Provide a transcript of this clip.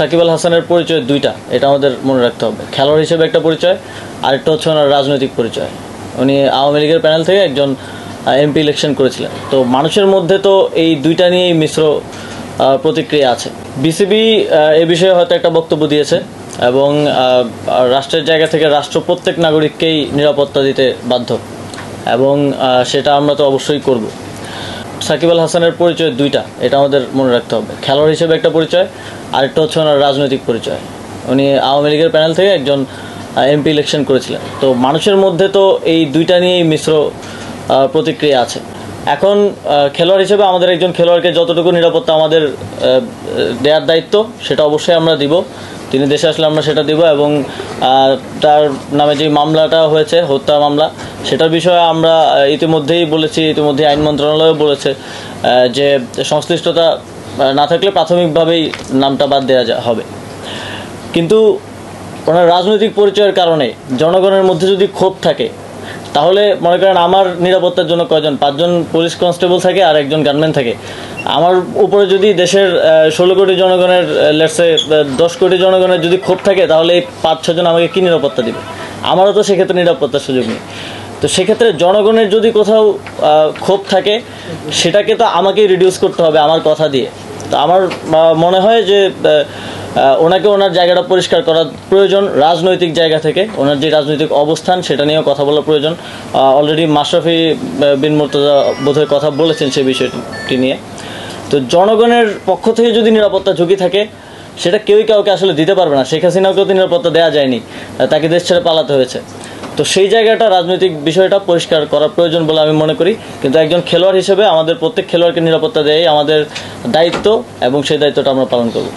সাকিব আল হাসানের পরিচয় দুইটা, এটা আমাদের মনে রাখতে হবে। খেলোয়াড় হিসেবে একটা পরিচয়, আরেকটা হচ্ছে ওনার রাজনৈতিক পরিচয়। উনি আওয়ামী লীগের প্যানেল থেকে একজন এমপি ইলেকশন করেছিলেন। তো মানুষের মধ্যে তো এই দুইটা নিয়েই মিশ্র প্রতিক্রিয়া আছে। বিসিবি এ বিষয়ে হয়তো একটা বক্তব্য দিয়েছে এবং রাষ্ট্রের জায়গা থেকে রাষ্ট্র প্রত্যেক নাগরিককেই নিরাপত্তা দিতে বাধ্য, এবং সেটা আমরা তো অবশ্যই করব। সাকিব আল হাসানের পরিচয় দুইটা, এটা আমাদের মনে রাখতে হবে। খেলোয়াড় হিসেবে একটা পরিচয়, আরেকটা হচ্ছে ওনার রাজনৈতিক পরিচয়। উনি আওয়ামী লীগের প্যানেল থেকে একজন এমপি ইলেকশন করেছিলেন। তো মানুষের মধ্যে তো এই দুইটা নিয়েই মিশ্র প্রতিক্রিয়া আছে। এখন খেলোয়াড় হিসেবে আমাদের একজন খেলোয়াড়কে যতটুকু নিরাপত্তা আমাদের দেওয়ার দায়িত্ব, সেটা অবশ্যই আমরা দিব। তিনি দেশে আসলে আমরা সেটা দিব, এবং তার নামে যে মামলাটা হয়েছে, হত্যা মামলা, সেটার বিষয়ে আমরা ইতিমধ্যেই বলেছি, ইতিমধ্যেই আইন মন্ত্রণালয়ও বলেছে যে সংশ্লিষ্টতা না থাকলে প্রাথমিকভাবেই নামটা বাদ দেওয়া হবে। কিন্তু ওনার রাজনৈতিক পরিচয়ের কারণে জনগণের মধ্যে যদি ক্ষোভ থাকে, তাহলে মনে করেন আমার নিরাপত্তার জন্য কয়জন, 5 জন পুলিশ কনস্টেবল থাকে আর একজন গানম্যান থাকে। আমার উপরে যদি দেশের 16 কোটি জনগণের, লেটসে 10 কোটি জনগণের যদি ক্ষোভ থাকে, তাহলে এই 5-6 জন আমাকে কী নিরাপত্তা দিবে? আমারও তো সেক্ষেত্রে নিরাপত্তার সুযোগ নেই। তো সেক্ষেত্রে জনগণের যদি কোথাও ক্ষোভ থাকে, সেটাকে তো আমাকেই রিডিউস করতে হবে আমার কথা দিয়ে। তো আমার মনে হয় যে ওনাকে ওনার জায়গাটা পরিষ্কার করা প্রয়োজন। রাজনৈতিক জায়গা থেকে ওনার যে রাজনৈতিক অবস্থান, সেটা নিয়েও কথা বলা প্রয়োজন। অলরেডি মাশরাফি বিন মুর্তজা বোধহয় কথা বলেছেন সেই বিষয়টি নিয়ে। তো জনগণের পক্ষ থেকে যদি নিরাপত্তা ঝুঁকি থাকে, সেটা কেউই কাউকে আসলে দিতে পারবে না। শেখ হাসিনাকেও তো নিরাপত্তা দেওয়া যায়নি, তাকে দেশ ছেড়ে পালাতে হয়েছে। তো সেই জায়গাটা, রাজনৈতিক বিষয়টা পরিষ্কার করা প্রয়োজন বলে আমি মনে করি। কিন্তু একজন খেলোয়াড় হিসেবে আমাদের প্রত্যেক খেলোয়াড়কে নিরাপত্তা দেওয়াই আমাদের দায়িত্ব, এবং সেই দায়িত্বটা আমরা পালন করব।